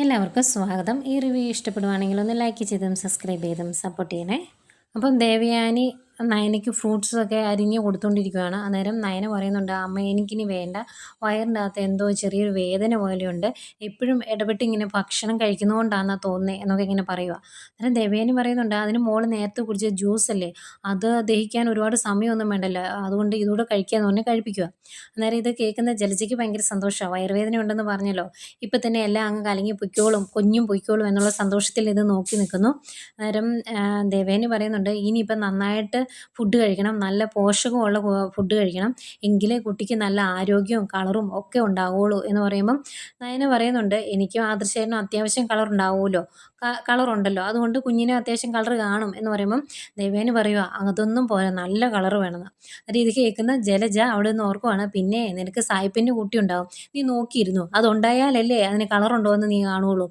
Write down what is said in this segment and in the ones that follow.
എല്ലാവർക്കും സ്വാഗതം. ഈ റിവ്യൂ ഇഷ്ടപ്പെടുവാണെങ്കിൽ ഒന്ന് ലൈക്ക് ചെയ്തും സബ്സ്ക്രൈബ് ചെയ്തും സപ്പോർട്ട് ചെയ്യണേ. അപ്പം ദേവയാനി നയനയ്ക്ക് ഫ്രൂട്ട്സൊക്കെ അരിഞ്ഞ് കൊടുത്തുകൊണ്ടിരിക്കുകയാണ്. അന്നേരം നയന പറയുന്നുണ്ട്, അമ്മ എനിക്കിനി വേണ്ട, വയറിൻ്റെ അകത്ത് എന്തോ ചെറിയൊരു വേദന പോലെയുണ്ട്, എപ്പോഴും ഇടപെട്ട് ഇങ്ങനെ ഭക്ഷണം കഴിക്കുന്നതുകൊണ്ടാണെന്നാണ് തോന്നുന്നത് എന്നൊക്കെ ഇങ്ങനെ പറയുക. അന്നേരം ദേവയാനി പറയുന്നുണ്ട്, അതിന് മോള് നേരത്തെ കുടിച്ച ജ്യൂസ് അല്ലേ, അത് ദഹിക്കാൻ ഒരുപാട് സമയമൊന്നും വേണ്ടല്ലോ, അതുകൊണ്ട് ഇതുകൂടെ കഴിക്കാമെന്ന് പറഞ്ഞ് കഴിപ്പിക്കുക. അന്നേരം ഇത് കേൾക്കുന്ന ജലജയ്ക്ക് ഭയങ്കര സന്തോഷമാണ്. വയറുവേദന ഉണ്ടെന്ന് പറഞ്ഞല്ലോ, ഇപ്പം തന്നെ എല്ലാം അങ്ങ് കലങ്ങി പൊയ്ക്കോളും, കുഞ്ഞും പൊയ്ക്കോളും എന്നുള്ള സന്തോഷത്തിൽ ഇത് നോക്കി നിൽക്കുന്നു. അന്നേരം ദേവേനി പറയുന്നുണ്ട്, ഇനിയിപ്പം നന്നായിട്ട് ഫുഡ് കഴിക്കണം, നല്ല പോഷകമുള്ള ഫുഡ് കഴിക്കണം, എങ്കിലേ കുട്ടിക്ക് നല്ല ആരോഗ്യവും കളറും ഒക്കെ ഉണ്ടാവുള്ളൂ എന്ന് പറയുമ്പം നയന പറയുന്നുണ്ട്, എനിക്കും ആദർശേനും അത്യാവശ്യം കളർ ഉണ്ടാവുമല്ലോ, കളറുണ്ടല്ലോ, അതുകൊണ്ട് കുഞ്ഞിന് അത്യാവശ്യം കളർ കാണും എന്ന് പറയുമ്പം ദേവേനി പറയുക, അതൊന്നും പോരാ, നല്ല കളർ വേണമെന്ന്. അന്നേരം ഇത് കേൾക്കുന്ന ജലജ അവിടെ നിന്ന് ഓർക്കുവാണ്, പിന്നെ നിനക്ക് സായിപ്പിൻ്റെ കുട്ടി ഉണ്ടാവും, നീ നോക്കിയിരുന്നു, അതുണ്ടായാലല്ലേ അതിന് കളറുണ്ടോ എന്ന് നീ കാണുകയുള്ളൂ,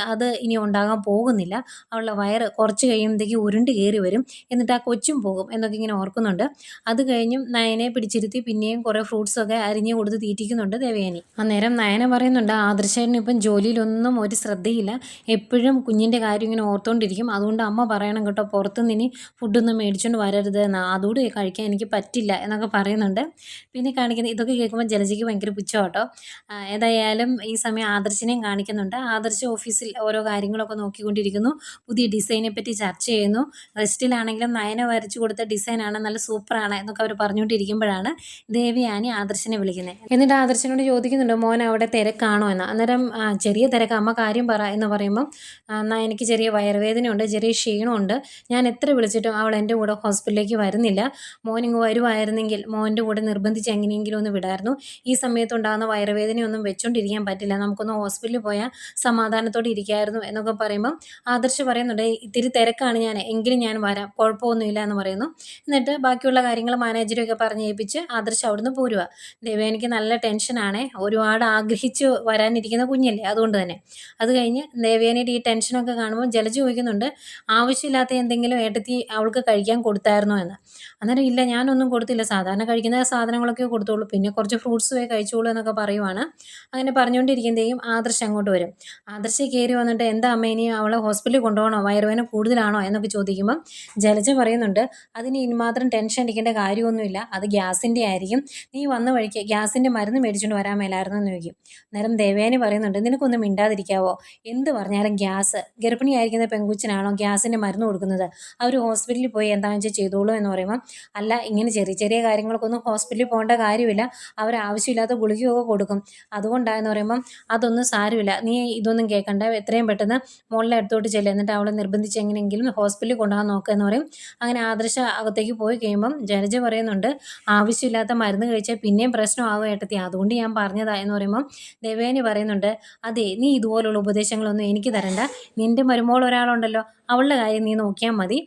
അത് ഇനി ഉണ്ടാകാൻ പോകുന്നില്ല, അവളുടെ വയറ് കുറച്ച് കഴിയുമ്പോഴത്തേക്ക് ഉരുണ്ട് കയറി വരും, എന്നിട്ട് ആ കൊച്ചും പോകും എന്നൊക്കെ ഇങ്ങനെ ഓർക്കുന്നുണ്ട്. അത് കഴിഞ്ഞും നയനെ പിടിച്ചിരുത്തി പിന്നെയും കുറേ ഫ്രൂട്ട്സൊക്കെ അരിഞ്ഞ് കൊടുത്ത് തീറ്റിക്കുന്നുണ്ട് ദേവയാനി. അന്നേരം നയന പറയുന്നുണ്ട്, ആദർശേട്ടന് ഇപ്പം ജോലിയിലൊന്നും ഒരു ശ്രദ്ധയില്ല, എപ്പോഴും കുഞ്ഞിൻ്റെ കാര്യം ഇങ്ങനെ ഓർത്തുകൊണ്ടിരിക്കും, അതുകൊണ്ട് അമ്മ പറയണം കേട്ടോ, പുറത്തുനിന്ന് ഇനി ഫുഡൊന്നും മേടിച്ചുകൊണ്ട് വരരുത് എന്ന്, അതുകൂടി കഴിക്കാൻ എനിക്ക് പറ്റില്ല എന്നൊക്കെ പറയുന്നുണ്ട്. പിന്നെ കാണിക്കുന്നത് ഇതൊക്കെ കേൾക്കുമ്പോൾ ജലജയ്ക്ക് ഭയങ്കര പുച്ഛം കേട്ടോ. ഏതായാലും ഈ സമയം ആദർശിനെയും കാണിക്കുന്നുണ്ട്. ആദർശ് ഓഫീസിൽ ഓരോ കാര്യങ്ങളൊക്കെ നോക്കിക്കൊണ്ടിരിക്കുന്നു, പുതിയ ഡിസൈനെ പറ്റി ചർച്ച ചെയ്യുന്നു. റെസ്റ്റിലാണെങ്കിലും നയന വരച്ചു കൊടുത്ത ഡിസൈനാണ്, നല്ല സൂപ്പറാണ് എന്നൊക്കെ അവർ പറഞ്ഞുകൊണ്ടിരിക്കുമ്പോഴാണ് ദേവയാനി ആദർശിനെ വിളിക്കുന്നത്. എന്നിട്ട് ആദർശിനോട് ചോദിക്കുന്നുണ്ട്, മോൻ അവിടെ തിരക്കാണോ എന്ന്. അന്നേരം ചെറിയ തിരക്ക്, അമ്മ കാര്യം പറ എന്ന് പറയുമ്പം എനിക്ക് ചെറിയ വയറുവേദനയുണ്ട്, ചെറിയ ക്ഷീണമുണ്ട്, ഞാൻ എത്ര വിളിച്ചിട്ടും അവൾ എൻ്റെ കൂടെ ഹോസ്പിറ്റലിലേക്ക് വരുന്നില്ല, മോൻ ഇങ്ങ് വരുമായിരുന്നെങ്കിൽ മോൻ്റെ കൂടെ നിർബന്ധിച്ച് എങ്ങനെയെങ്കിലും ഒന്ന് വിടായിരുന്നു, ഈ സമയത്തുണ്ടാകുന്ന വയറുവേദനയൊന്നും വെച്ചുകൊണ്ടിരിക്കാൻ പറ്റില്ല, നമുക്കൊന്ന് ഹോസ്പിറ്റലിൽ പോയാൽ സമാധാനത്തോടെ ഇരിക്കായിരുന്നു എന്നൊക്കെ പറയുമ്പം ആദർശ് പറയുന്നുണ്ട്, ഇത്തിരി തിരക്കാണ് ഞാൻ, എങ്കിലും ഞാൻ വരാം, കുഴപ്പമൊന്നുമില്ല എന്ന് പറയുന്നു. എന്നിട്ട് ബാക്കിയുള്ള കാര്യങ്ങൾ മാനേജറൊക്കെ പറഞ്ഞ് ഏൽപ്പിച്ച് ആദർശ് അവിടുന്ന് പോരുക. ദേവയാനിക്ക് നല്ല ടെൻഷനാണ്, ഒരുപാട് ആഗ്രഹിച്ച് വരാനിരിക്കുന്ന കുഞ്ഞല്ലേ, അതുകൊണ്ട് തന്നെ. അത് കഴിഞ്ഞ് ദേവയാനിയുടെ ഈ ടെൻഷനൊക്കെ കാണുമ്പോൾ ജലജ ചോദിക്കുന്നുണ്ട്, ആവശ്യമില്ലാത്ത എന്തെങ്കിലും ഏട്ടത്തി അവൾക്ക് കഴിക്കാൻ കൊടുത്തായിരുന്നോ എന്ന്. അന്നേരം ഇല്ല, ഞാനൊന്നും കൊടുത്തില്ല, സാധാരണ കഴിക്കുന്ന സാധനങ്ങളൊക്കെ കൊടുത്തോളൂ, പിന്നെ കുറച്ച് ഫ്രൂട്ട്സ് പോയി കഴിച്ചോളൂ എന്നൊക്കെ പറയുവാണ്. അങ്ങനെ പറഞ്ഞുകൊണ്ടിരിക്കുന്നതേയും ആദർശ് അങ്ങോട്ട് വരും. ആദർശ് കയറി വന്നിട്ട്, എന്താ അമ്മ ഇനി അവളെ ഹോസ്പിറ്റലിൽ കൊണ്ടുപോകണോ, വയറുവേദന കൂടുതലാണോ എന്നൊക്കെ ചോദിക്കുമ്പം ജലജ പറയുന്നുണ്ട്, അതിന് ഇനി മാത്രം ടെൻഷൻ അടിക്കേണ്ട കാര്യമൊന്നുമില്ല, അത് ഗ്യാസിൻ്റെ ആയിരിക്കും, നീ വന്ന വഴിക്ക് ഗ്യാസിൻ്റെ മരുന്ന് മേടിച്ചുകൊണ്ട് വരാൻ മേലായിരുന്നു എന്ന് ചോദിക്കും. അന്നേരം ദേവയാനി പറയുന്നുണ്ട്, നിനക്കൊന്നും മിണ്ടാതിരിക്കാവോ, എന്ത് പറഞ്ഞാലും ഗ്യാസ്, ഗർഭിണിയായിരിക്കുന്ന പെൺകുച്ചിനാണോ ഗ്യാസിൻ്റെ മരുന്ന് കൊടുക്കുന്നത്, അവർ ഹോസ്പിറ്റലിൽ പോയി എന്താണെന്ന് വെച്ചാൽ ചെയ്തോളൂ എന്ന് പറയുമ്പോൾ, അല്ല, ഇങ്ങനെ ചെറിയ ചെറിയ കാര്യങ്ങൾക്കൊന്നും ഹോസ്പിറ്റലിൽ പോകേണ്ട കാര്യമില്ല, അവർ ആവശ്യമില്ലാത്ത ഗുളികയൊക്കെ കൊടുക്കും, അതുകൊണ്ടാണെന്ന് പറയുമ്പം അതൊന്നും സാരമില്ല, നീ ഇതൊന്നും കേൾക്കണ്ട, എത്രയും പെട്ടെന്ന് മോളിലെ അടുത്തോട്ട് ചെല്ലുക, എന്നിട്ട് അവളെ നിർബന്ധിച്ച് എങ്ങനെയെങ്കിലും ഹോസ്പിറ്റലിൽ കൊണ്ടുപോകാൻ നോക്കുക എന്ന് പറയും. അങ്ങനെ ആദർശ അകത്തേക്ക് പോയി കഴിയുമ്പം ജലജ പറയുന്നുണ്ട്, ആവശ്യമില്ലാത്ത മരുന്ന് കഴിച്ചാൽ പിന്നെയും പ്രശ്നമാകും ഏട്ടത്തി, അതുകൊണ്ട് ഞാൻ പറഞ്ഞതാ എന്ന് പറയുമ്പം ദേവയാനി പറയുന്നുണ്ട്, അതെ, നീ ഇതുപോലുള്ള ഉപദേശങ്ങളൊന്നും എനിക്ക് തരണ്ട, നിൻ്റെ മരുമോൾ ഒരാളുണ്ടല്ലോ, അവളുടെ കാര്യം നീ നോക്കിയാൽ മതി,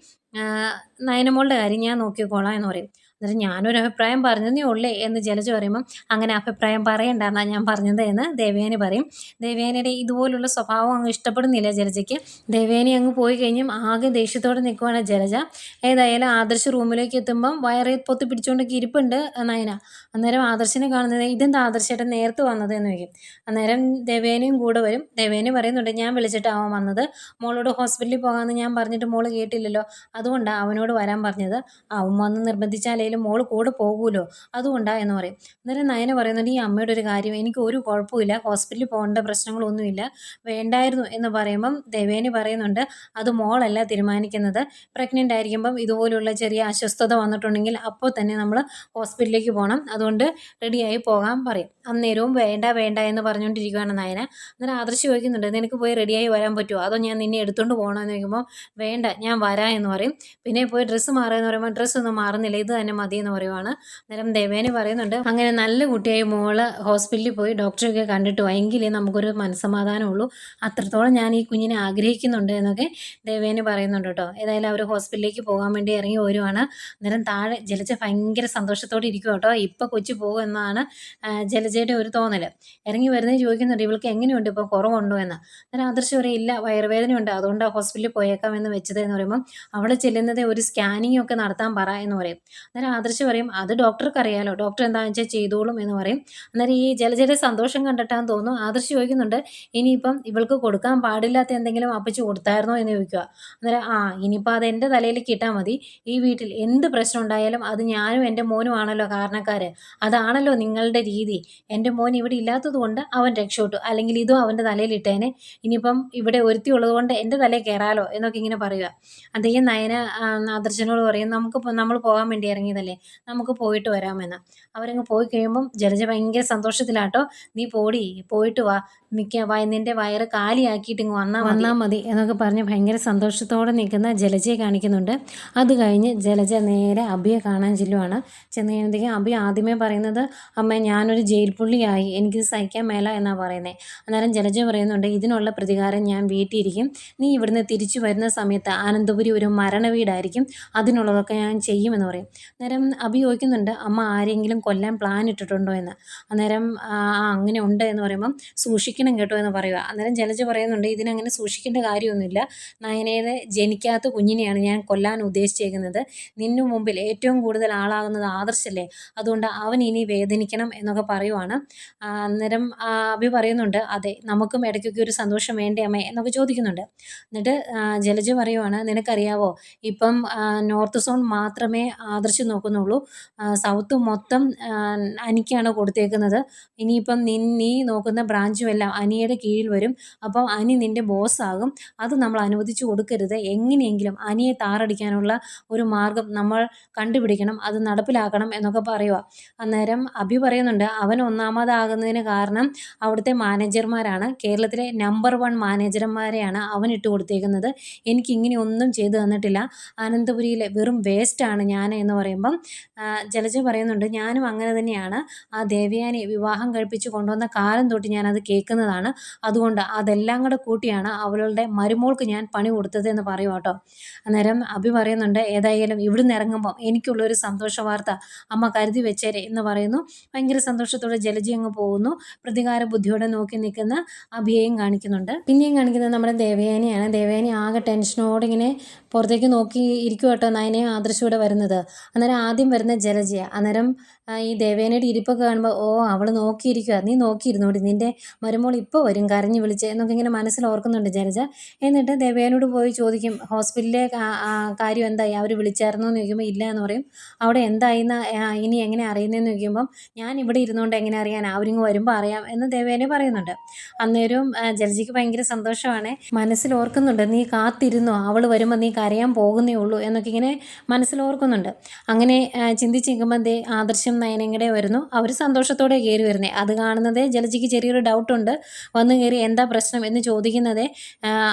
നയനമോളുടെ കാര്യം ഞാൻ നോക്കിക്കോളാം എന്ന് പറയും. എന്നിട്ട് ഞാനൊരു അഭിപ്രായം പറഞ്ഞതേ ഉള്ളേ എന്ന് ജലജ പറയുമ്പം, അങ്ങനെ അഭിപ്രായം പറയണ്ടെന്നാണ് ഞാൻ പറഞ്ഞത് എന്ന് ദേവയാനി പറയും. ദേവയാനിയുടെ ഇതുപോലുള്ള സ്വഭാവം അങ്ങ് ഇഷ്ടപ്പെടുന്നില്ല ജലജയ്ക്ക്. ദേവയാനി അങ്ങ് പോയി കഴിഞ്ഞും ആകെ ദേഷ്യത്തോടെ നിൽക്കുവാണ് ജലജ. ഏതായാലും ആദർശ് റൂമിലേക്ക് എത്തുമ്പം വയറെ പൊത്തി പിടിച്ചുകൊണ്ടൊക്കെ ഇരിപ്പുണ്ട് നയന. അന്നേരം ആദർശിനെ കാണുന്നത്, ഇതെന്താ ആദർശേട്ടൻ നേരത്തെ വന്നത് എന്ന് ചോദിക്കും. അന്നേരം ദേവയാനിയും കൂടെ വരും. ദേവയാനി പറയുന്നുണ്ട്, ഞാൻ വിളിച്ചിട്ടാണ് അവൻ വന്നത്, മോളോട് ഹോസ്പിറ്റലിൽ പോകാമെന്ന് ഞാൻ പറഞ്ഞിട്ട് മോള് കേട്ടില്ലല്ലോ, അതുകൊണ്ടാണ് അവനോട് വരാൻ പറഞ്ഞത്, അവൻ വന്ന് നിർബന്ധിച്ചാലേലും മോള് കൂടെ പോകുമല്ലോ, അതുകൊണ്ടാണ് എന്ന് പറയും. അന്നേരം നയന പറയുന്നുണ്ട്, ഈ അമ്മയുടെ ഒരു കാര്യം, എനിക്ക് ഒരു കുഴപ്പമില്ല, ഹോസ്പിറ്റലിൽ പോകേണ്ട പ്രശ്നങ്ങളൊന്നുമില്ല, വേണ്ടായിരുന്നു എന്ന് പറയുമ്പം ദേവേനി പറയുന്നുണ്ട്, അത് മോളല്ല തീരുമാനിക്കുന്നത്, പ്രഗ്നൻ്റ് ആയിരിക്കുമ്പം ഇതുപോലുള്ള ചെറിയ അസ്വസ്ഥത വന്നിട്ടുണ്ടെങ്കിൽ അപ്പോൾ തന്നെ നമ്മൾ ഹോസ്പിറ്റലിലേക്ക് പോകണം, അതുകൊണ്ട് റെഡിയായി പോകാൻ പറയും. അന്നേരവും വേണ്ട വേണ്ട എന്ന് പറഞ്ഞുകൊണ്ടിരിക്കുകയാണ് നയന. അന്നേരം ആദർശ് ചോദിക്കുന്നുണ്ട്, നിനക്ക് പോയി റെഡിയായി വരാൻ പറ്റുമോ, അതോ ഞാൻ നിന്നെ എടുത്തുകൊണ്ട് പോകണമെന്ന് ചോദിക്കുമ്പോൾ, വേണ്ട, ഞാൻ വരാം എന്ന് പറയും. പിന്നെ പോയി ഡ്രസ്സ് മാറുക എന്ന് പറയുമ്പോൾ, ഡ്രസ്സൊന്നും മാറുന്നില്ല, ഇത് തന്നെ മതി എന്ന് പറയുവാണ്. അന്നേരം ദേവേനി പറയുന്നുണ്ട്, അങ്ങനെ നല്ല കുട്ടിയായി മോള് ഹോസ്പിറ്റലിൽ പോയി ഡോക്ടറെയൊക്കെ കണ്ടിട്ട് എങ്കിലേ നമുക്കൊരു മനസ്സമാധാനമുള്ളൂ, അത്രത്തോളം ഞാൻ ഈ കുഞ്ഞിനെ ആഗ്രഹിക്കുന്നുണ്ട് എന്നൊക്കെ ദേവേനി പറയുന്നുണ്ട് കേട്ടോ. ഏതായാലും അവർ ഹോസ്പിറ്റലിലേക്ക് പോകാൻ വേണ്ടി ഇറങ്ങി വരുവാണ്. അന്നേരം താഴെ ജലജ ഭയങ്കര സന്തോഷത്തോടെ ഇരിക്കും കേട്ടോ, ഇപ്പം കൊച്ചു പോകും എന്നാണ് ജലജയുടെ ഒരു തോന്നൽ. ഇറങ്ങി വരുന്നത് ചോദിക്കുന്നുണ്ട്, ഇവൾക്ക് എങ്ങനെയുണ്ട്, ഇപ്പോൾ കുറവുണ്ടോ എന്ന്. അന്നേരം ആദർശ് പറയും, ഇല്ല, വയറുവേദനയുണ്ട്, അതുകൊണ്ട് ഹോസ്പിറ്റലിൽ പോയേക്കാം എന്ന് വെച്ചത് എന്ന് പറയുമ്പം, അവിടെ ചെല്ലുന്നത് ഒരു സ്കാനിങ് ഒക്കെ നടത്താൻ പറ എന്ന് പറയും. അന്നേരം ആദർശ് പറയും അത് ഡോക്ടർക്ക് അറിയാലോ, ഡോക്ടർ എന്താണെന്ന് വെച്ചാൽ ചെയ്തോളും എന്ന് പറയും. അന്നേരം ഈ ജലജയുടെ സന്തോഷം കണ്ടിട്ടാന്ന് തോന്നുന്നു ആദർശ് ചോദിക്കുന്നുണ്ട്, ഇനിയിപ്പം ഇവൾക്ക് കൊടുക്കാൻ പാടില്ലാത്ത എന്തെങ്കിലും അപ്പച്ചി കൊടുത്തായിരുന്നോ എന്ന് ചോദിക്കുക. അന്നേരം ഇനിയിപ്പോൾ അത് എൻ്റെ തലയിലേക്ക് ഇട്ടാൽ മതി, ഈ വീട്ടിൽ എന്ത് പ്രശ്നം ഉണ്ടായാലും അത് ഞാനും എൻ്റെ മോനും ആണല്ലോ കാരണക്കാർ, അതാണല്ലോ നിങ്ങളുടെ രീതി. എൻ്റെ മോൻ ഇവിടെ ഇല്ലാത്തത് കൊണ്ട് അവൻ രക്ഷപ്പെട്ടു, അല്ലെങ്കിൽ ഇതും അവൻ്റെ തലയിലിട്ടേനെ, ഇനിയിപ്പം ഇവിടെ ഒരുത്തി ഉള്ളത് കൊണ്ട് എൻ്റെ തലയിൽ കയറാലോ എന്നൊക്കെ ഇങ്ങനെ പറയുക. അദ്ദേഹം നയന ആദർശനോട് പറയും, നമ്മൾ പോകാൻ വേണ്ടി ഇറങ്ങിയതല്ലേ, നമുക്ക് പോയിട്ട് വരാമെന്ന്. അവരങ്ങ് പോയി കഴിയുമ്പം ജലജ ഭയങ്കര സന്തോഷത്തിലാട്ടോ, നീ പോയിട്ട് വാ, നിന്റെ വയറ് കാലിയാക്കിയിട്ട് ഇങ്ങ് വന്നാൽ മതി എന്നൊക്കെ പറഞ്ഞ് ഭയങ്കര സന്തോഷത്തോടെ നിൽക്കുന്ന ജലജയെ കാണിക്കുന്നുണ്ട്. അത് കഴിഞ്ഞ് ജലജ നേരെ അഭിയെ കാണാൻ ചെല്ലുവാണ്. ചെന്ന് കഴിയുമ്പോഴത്തേക്കും അഭി ആദ്യമേ പറയുന്നത്, അമ്മ ഞാനൊരു ജയിൽ പുള്ളിയായി, എനിക്കിത് സഹിക്കാൻ മേല എന്നാണ് പറയുന്നത്. അന്നേരം ജലജ പറയുന്നുണ്ട്, ഇതിനുള്ള പ്രതികാരം ഞാൻ വീട്ടിയിരിക്കും, നീ ഇവിടുന്ന് തിരിച്ചു വരുന്ന സമയത്ത് ആനന്ദപുരി ഒരു മരണ വീടായിരിക്കും, അതിനുള്ളതൊക്കെ ഞാൻ ചെയ്യുമെന്ന് പറയും. അന്നേരം അഭി ചോദിക്കുന്നുണ്ട്, അമ്മ ആരെങ്കിലും കൊല്ലാൻ പ്ലാൻ ഇട്ടിട്ടുണ്ടോ എന്ന്. അന്നേരം അങ്ങനെ ഉണ്ട് എന്ന് പറയുമ്പം സൂക്ഷിക്കണം കേട്ടോ എന്ന് പറയുക. അന്നേരം ജലജ പറയുന്നുണ്ട്, ഇതിനങ്ങനെ സൂക്ഷിക്കേണ്ട കാര്യമൊന്നുമില്ല, നയനയുടെ ജനിക്കാത്ത കുഞ്ഞിനെയാണ് ഞാൻ കൊല്ലാൻ ഉദ്ദേശിച്ചേക്കുന്നത്, നിന്നു മുമ്പിൽ ഏറ്റവും കൂടുതൽ ആളാകുന്നത് ആദർശല്ലേ, അതുകൊണ്ട് അവൻ ഇനി വേദനിക്കണം എന്നൊക്കെ പറയുവാണ്. അന്നേരം അഭി പറയുന്നുണ്ട്, അതെ നമുക്കും ഇടയ്ക്കൊക്കെ ഒരു സന്തോഷം വേണ്ടേ അമ്മേ എന്നൊക്കെ ചോദിക്കുന്നുണ്ട്. എന്നിട്ട് ജലജ പറയുവാണ്, നിനക്കറിയാവോ ഇപ്പം നോർത്ത് സോൺ മാത്രമേ ആദർശ് നോക്കുന്നുള്ളൂ, സൗത്ത് മൊത്തം അനിക്കാണ് കൊടുത്തേക്കുന്നത്, ഇനിയിപ്പം നീ നോക്കുന്ന ബ്രാഞ്ചും എല്ലാം അനിയുടെ കീഴിൽ വരും, അപ്പം അനി നിൻ്റെ ബോസ്സാകും, അത് നമ്മൾ അനുവദിച്ചു കൊടുക്കരുത്, എങ്ങനെയെങ്കിലും അനിയെ താറടിക്കാനുള്ള ഒരു മാർഗം നമ്മൾ കണ്ടുപിടിക്കണം, അത് നടപ്പിലാക്കണം എന്നൊക്കെ പറയുക. അന്നേരം അഭി പറയുന്നുണ്ട്, അവൻ ഒന്നാമതാകുന്നതിന് കാരണം അവിടുത്തെ മാനേജർമാരാണ്, കേരളത്തിലെ നമ്പർ 1 മാനേജർമാരെയാണ് അവൻ ഇട്ട് കൊടുത്തേക്കുന്നത്, എനിക്കിങ്ങനെ ഒന്നും ചെയ്തു തന്നിട്ടില്ല, അനന്തപുരിയിലെ വെറും വേസ്റ്റാണ് ഞാൻ എന്ന് പറയുമ്പം ജലജ പറയുന്നുണ്ട്, ഞാനും അങ്ങനെ തന്നെയാണ്, ആ ദേവയാനി വിവാഹം കഴിപ്പിച്ച് കൊണ്ടുവന്ന കാലം തൊട്ട് ഞാനത് കേൾക്കുന്നതാണ്, അതുകൊണ്ട് അതെല്ലാം കൂടെ കൂട്ടിയാണ് അവളുടെ മരുമോൾക്ക് ഞാൻ പണി കൊടുത്തത് എന്ന് പറയും കേട്ടോ. അന്നേരം അഭി പറയുന്നുണ്ട്, ഏതായാലും ഇവിടുന്ന് ഇറങ്ങുമ്പം എനിക്കുള്ളൊരു സന്തോഷ വാർത്ത അമ്മ കരുതി വെച്ചേരെ എന്ന് പറയുന്നു. ഭയങ്കര സന്തോഷത്തോടെ ജലജ അങ്ങ് പോകുന്നു. പ്രതികാര ബുദ്ധിയോടെ നോക്കി നിൽക്കുന്ന അഭിയെയും കാണിക്കുന്നുണ്ട്. പിന്നെയും കാണിക്കുന്നത് നമ്മുടെ ദേവയാനിയാണ്. ദേവയാനി ആകെ ടെൻഷനോടെ ഇങ്ങനെ പുറത്തേക്ക് നോക്കി ഇരിക്കും കേട്ടോ, നയനയും ആദർശൂടെ വരുന്നത്. അന്നേരം ആദ്യം വരുന്ന ജലജയാണ്. അന്നേരം ഈ ദേവേനയുടെ ഇരിപ്പൊക്കെ കാണുമ്പോൾ, അവൾ നോക്കിയിരിക്കുക, നീ നോക്കിയിരുന്നോടി, നിൻ്റെ മരുമോൾ ഇപ്പോൾ വരും കരഞ്ഞു വിളിച്ച് എന്നൊക്കെ ഇങ്ങനെ മനസ്സിൽ ഓർക്കുന്നുണ്ട് ജലജ. എന്നിട്ട് ദേവേനോട് പോയി ചോദിക്കും, ഹോസ്പിറ്റലിലെ കാര്യം എന്തായി, അവർ വിളിച്ചായിരുന്നോ എന്ന് ചോദിക്കുമ്പോൾ ഇല്ല എന്ന് പറയും. അവിടെ എന്തായിന്ന് ഇനി എങ്ങനെ അറിയുന്നതെന്ന് ചോദിക്കുമ്പം, ഞാൻ ഇവിടെ ഇരുന്നുകൊണ്ട് എങ്ങനെ അറിയാൻ, അവരിങ്ങ് വരുമ്പോൾ അറിയാം എന്ന് ദേവേനെ പറയുന്നുണ്ട്. അന്നേരവും ജലജയ്ക്ക് ഭയങ്കര സന്തോഷമാണ്, മനസ്സിൽ ഓർക്കുന്നുണ്ട്, നീ കാത്തിരുന്നോ, അവൾ വരുമ്പോൾ നീ കരയാൻ പോകുന്നേ ഉള്ളൂ എന്നൊക്കെ ഇങ്ങനെ മനസ്സിൽ ഓർക്കുന്നുണ്ട്. അങ്ങനെ ചിന്തിച്ചിരിക്കുമ്പോൾ ആദർശം നയനങ്ങടെ വരുന്നു. അവർ സന്തോഷത്തോടെ കയറി വരുന്നത് അത് കാണുന്നതേ ജലജയ്ക്ക് ചെറിയൊരു ഡൗട്ടുണ്ട്. വന്നു കയറി എന്താ പ്രശ്നം എന്ന് ചോദിക്കുന്നതേ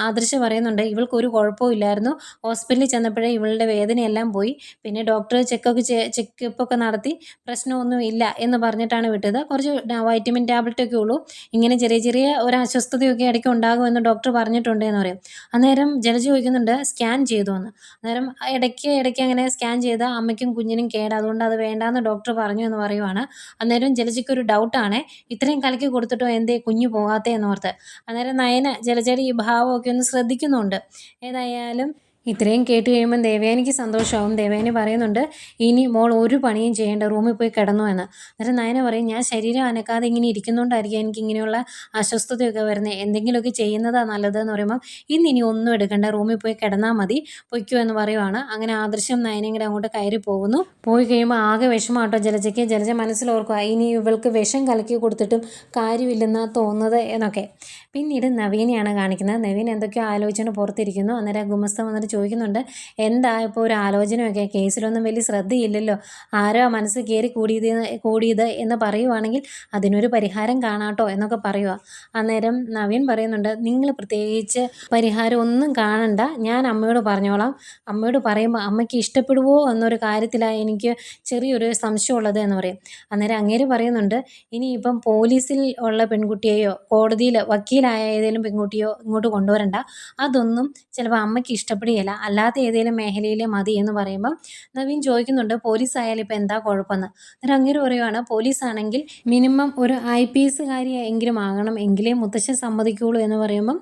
ആദർശ് പറയുന്നുണ്ട്, ഇവൾക്കൊരു കുഴപ്പവും ഇല്ലായിരുന്നു, ഹോസ്പിറ്റലിൽ ചെന്നപ്പോഴേ ഇവളുടെ വേദനയെല്ലാം പോയി, പിന്നെ ഡോക്ടർ ചെക്കപ്പൊക്കെ നടത്തി പ്രശ്നമൊന്നും ഇല്ല എന്ന് പറഞ്ഞിട്ടാണ് വിട്ടത്, കുറച്ച് വൈറ്റമിൻ ടാബ്ലറ്റൊക്കെ ഉള്ളൂ, ഇങ്ങനെ ചെറിയ ചെറിയ ഒരു അസ്വസ്ഥതയൊക്കെ ഇടയ്ക്ക് ഉണ്ടാകുമെന്ന് ഡോക്ടർ പറഞ്ഞിട്ടുണ്ട് എന്ന് പറയും. അന്നേരം ജലജ ചോദിക്കുന്നുണ്ട്, സ്കാൻ ചെയ്തു എന്ന്. അന്നേരം ഇടയ്ക്ക് അങ്ങനെ സ്കാൻ ചെയ്ത അമ്മയ്ക്കും കുഞ്ഞിനും കേട്, അതുകൊണ്ട് അത് വേണ്ടാന്ന് ഡോക്ടർ പറഞ്ഞു എന്ന് പറയുവാണ്. അന്നേരം ജലജയ്ക്കൊരു ഡൗട്ടാണ്, ഇത്രയും കലക്കി കൊടുത്തിട്ടോ എന്തേ കുഞ്ഞു പോകാത്തേ എന്നോർത്ത്. അന്നേരം നയന ജലജയുടെ ഈ ഭാവമൊക്കെ ഒന്ന് ശ്രദ്ധിക്കുന്നുണ്ട്. ഏതായാലും ഇത്രയും കേട്ട് കഴിയുമ്പം ദേവയാനിക്ക് സന്തോഷമാവും. ദേവയാനി പറയുന്നുണ്ട്, ഇനി മോൾ ഒരു പണിയും ചെയ്യേണ്ട, റൂമിൽ പോയി കിടന്നു എന്ന്. അന്നേരം നയന പറയും, ഞാൻ ശരീരം അനക്കാതെ ഇങ്ങനെ ഇരിക്കുന്നതുകൊണ്ടായിരിക്കും എനിക്ക് ഇങ്ങനെയുള്ള അസ്വസ്ഥതയൊക്കെ വരുന്നത്, എന്തെങ്കിലുമൊക്കെ ചെയ്യുന്നതാണ് നല്ലതെന്ന് പറയുമ്പോൾ, ഇനി ഒന്നും എടുക്കണ്ട, റൂമിൽ പോയി കിടന്നാൽ മതി, പൊയ്ക്കോ എന്ന് പറയുവാണ്. അങ്ങനെ ആദർശം നയനയും കൂടെ അങ്ങോട്ട് കയറി പോകുന്നു. പോയി കഴിയുമ്പോൾ ആകെ വിഷമാട്ടോ ജലജയ്ക്ക്. ജലജ മനസ്സിലോർക്കുക, ഇനി ഇവൾക്ക് വിഷം കലക്കി കൊടുത്തിട്ടും കാര്യമില്ലെന്നാണ് തോന്നുന്നത് എന്നൊക്കെ. പിന്നീട് നവീനെയാണ് കാണിക്കുന്നത്. നവീൻ എന്തൊക്കെയോ ആലോചിച്ചുകൊണ്ട് പുറത്തിരിക്കുന്നു. അന്നേരം ഗുമസ്തൻ വന്നിട്ട് ചോദിക്കുന്നുണ്ട്, എന്താ ഇപ്പോൾ ഒരു ആലോചനയൊക്കെ, കേസിലൊന്നും വലിയ ശ്രദ്ധയില്ലല്ലോ, ആരോ മനസ്സ് കയറി കൂടിയത് എന്ന് പറയുവാണെങ്കിൽ അതിനൊരു പരിഹാരം കാണാട്ടോ എന്നൊക്കെ പറയുക. അന്നേരം നവീൻ പറയുന്നുണ്ട്, നിങ്ങൾ പ്രത്യേകിച്ച് പരിഹാരം ഒന്നും കാണണ്ട, ഞാൻ അമ്മയോട് പറഞ്ഞോളാം, അമ്മയോട് പറയുമ്പോൾ അമ്മയ്ക്ക് ഇഷ്ടപ്പെടുവോ എന്നൊരു കാര്യത്തിലാണ് എനിക്ക് ചെറിയൊരു സംശയമുള്ളത് എന്ന് പറയും. അന്നേരം അങ്ങേര് പറയുന്നുണ്ട്, ഇനിയിപ്പം പോലീസിൽ ഉള്ള പെൺകുട്ടിയെയോ കോടതിയിൽ വക്കീലായ ഏതെങ്കിലും പെൺകുട്ടിയോ ഇങ്ങോട്ട് കൊണ്ടുവരണ്ട, അതൊന്നും ചിലപ്പോൾ അമ്മയ്ക്ക് ഇഷ്ടപ്പെടുകയില്ല, പറ്റുകയില്ല, അല്ലാത്ത ഏതെങ്കിലും മേഖലയിൽ മതി എന്ന് പറയുമ്പം നവീൻ ചോദിക്കുന്നുണ്ട് പോലീസ് ആയാലും ഇപ്പം എന്താ കുഴപ്പമെന്ന്. അന്നേരം അങ്ങേര് പറയുവാണ് പോലീസാണെങ്കിൽ മിനിമം ഒരു IPS എങ്കിലും ആകണം, എങ്കിലേ മുത്തശ്ശൻ സമ്മതിക്കുള്ളൂ എന്ന് പറയുമ്പം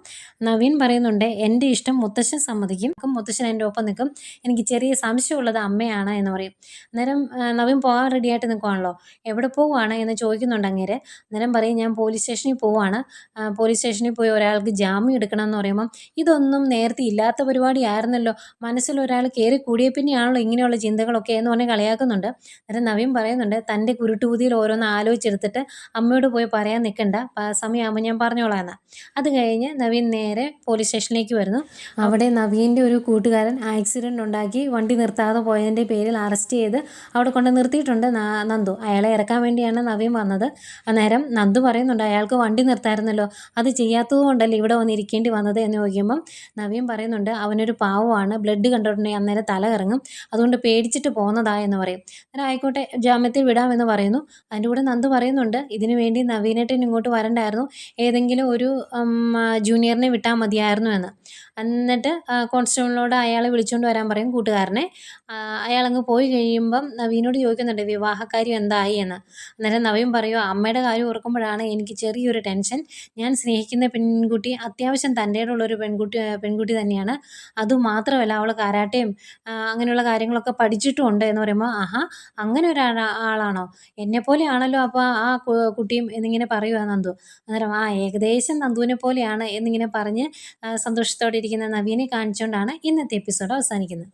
നവീൻ പറയുന്നുണ്ട് എൻ്റെ ഇഷ്ടം മുത്തശ്ശൻ സമ്മതിക്കും, മുത്തശ്ശൻ എൻ്റെ ഒപ്പം നിൽക്കും, എനിക്ക് ചെറിയ സംശയമുള്ളത് അമ്മയാണ് എന്ന് പറയും. അന്നേരം നവീൻ പോകാൻ റെഡിയായിട്ട് നിൽക്കുവാണല്ലോ. എവിടെ പോവുകയാണ് എന്ന് ചോദിക്കുന്നുണ്ട് അങ്ങേര്. അന്നേരം പറയും ഞാൻ പോലീസ് സ്റ്റേഷനിൽ പോവുകയാണ്, പോലീസ് സ്റ്റേഷനിൽ പോയി ഒരാൾക്ക് ജാമ്യം എടുക്കണം എന്ന് പറയുമ്പം ഇതൊന്നും നേരത്തെ ഇല്ലാത്ത പരിപാടിയായിരുന്നല്ലോ, മനസ്സിൽ ഒരാൾ കയറി കൂടിയ പിന്നെയാണല്ലോ ഇങ്ങനെയുള്ള ചിന്തകളൊക്കെ എന്ന് പറഞ്ഞ് കളിയാക്കുന്നുണ്ട്. അന്നേരം നവീൻ പറയുന്നുണ്ട് തൻ്റെ കുരുട്ടുബുദ്ധിയിൽ ഓരോന്ന് ആലോചിച്ചെടുത്തിട്ട് അമ്മയോട് പോയി പറയാൻ നിൽക്കണ്ട, സമയമാകുമ്പോൾ ഞാൻ പറഞ്ഞോളാം എന്ന്. അത് കഴിഞ്ഞ് നവീൻ നേരെ പോലീസ് സ്റ്റേഷനിലേക്ക് വരുന്നു. അവിടെ നവീൻ്റെ ഒരു കൂട്ടുകാരൻ ആക്സിഡൻ്റ് ഉണ്ടാക്കി വണ്ടി നിർത്താതെ പോയതിൻ്റെ പേരിൽ അറസ്റ്റ് ചെയ്ത് അവിടെ കൊണ്ട് നിർത്തിയിട്ടുണ്ട് നന്ദു. അയാളെ ഇറക്കാൻ വേണ്ടിയാണ് നവീൻ വന്നത്. അന്നേരം നന്ദു പറയുന്നുണ്ട് അയാൾക്ക് വണ്ടി നിർത്തായിരുന്നല്ലോ, അത് ചെയ്യാത്തത് കൊണ്ടല്ലേ ഇവിടെ വന്നിരിക്കേണ്ടി വന്നത് എന്ന് ചോദിക്കുമ്പം നവീൻ പറയുന്നുണ്ട് അവനൊരു പാവമാണ്, ബ്ലഡ് കണ്ടിട്ടുണ്ടെങ്കിൽ അന്നേരം തല കറങ്ങും, അതുകൊണ്ട് പേടിച്ചിട്ട് പോകുന്നതാ എന്ന് പറയും. അന്നേരം ആയിക്കോട്ടെ ജാമ്യത്തിൽ വിടാമെന്ന് പറയുന്നു. അതിൻ്റെ കൂടെ നന്ദു പറയുന്നുണ്ട് ഇതിനു വേണ്ടി നവീനേട്ടൻ ഇങ്ങോട്ട് വരണ്ടായിരുന്നു, ഏതെങ്കിലും ഒരു ജൂനിയറിനെ വിട്ടാൽ മതിയായിരുന്നു എന്ന്. എന്നിട്ട് കോൺസ്റ്റബിളിനോട് അയാളെ വിളിച്ചുകൊണ്ട് വരാൻ പറയും കൂട്ടുകാരനെ. അയാളങ്ങ് പോയി കഴിയുമ്പം നവീനോട് ചോദിക്കുന്നുണ്ട് വിവാഹക്കാര്യം എന്തായി എന്ന്. അന്നേരം നവീൻ പറയുക അമ്മയുടെ കാര്യം ഓർക്കുമ്പോഴാണ് എനിക്ക് ചെറിയൊരു ടെൻഷൻ, ഞാൻ സ്നേഹിക്കുന്ന പെൺകുട്ടി അത്യാവശ്യം തൻ്റേടുള്ളൊരു പെൺകുട്ടി തന്നെയാണ്, അതുമാത്രമല്ല അവൾ കരാട്ടയും അങ്ങനെയുള്ള കാര്യങ്ങളൊക്കെ പഠിച്ചിട്ടുമുണ്ട് എന്ന് പറയുമ്പോൾ ആഹാ അങ്ങനെ ആളാണോ, എന്നെപ്പോലെയാണല്ലോ അപ്പോൾ ആ കുട്ടിയും എന്നിങ്ങനെ പറയുക നന്ദു. അന്നേരം ഏകദേശം നന്ദുവിനെ പോലെയാണ് എന്നിങ്ങനെ പറഞ്ഞ് സന്തോഷത്തോടെ ഇരിക്കുന്ന നവീനെ കാണിച്ചുകൊണ്ടാണ് ഇന്നത്തെ എപ്പിസോഡ് അവസാനിക്കുന്നത്.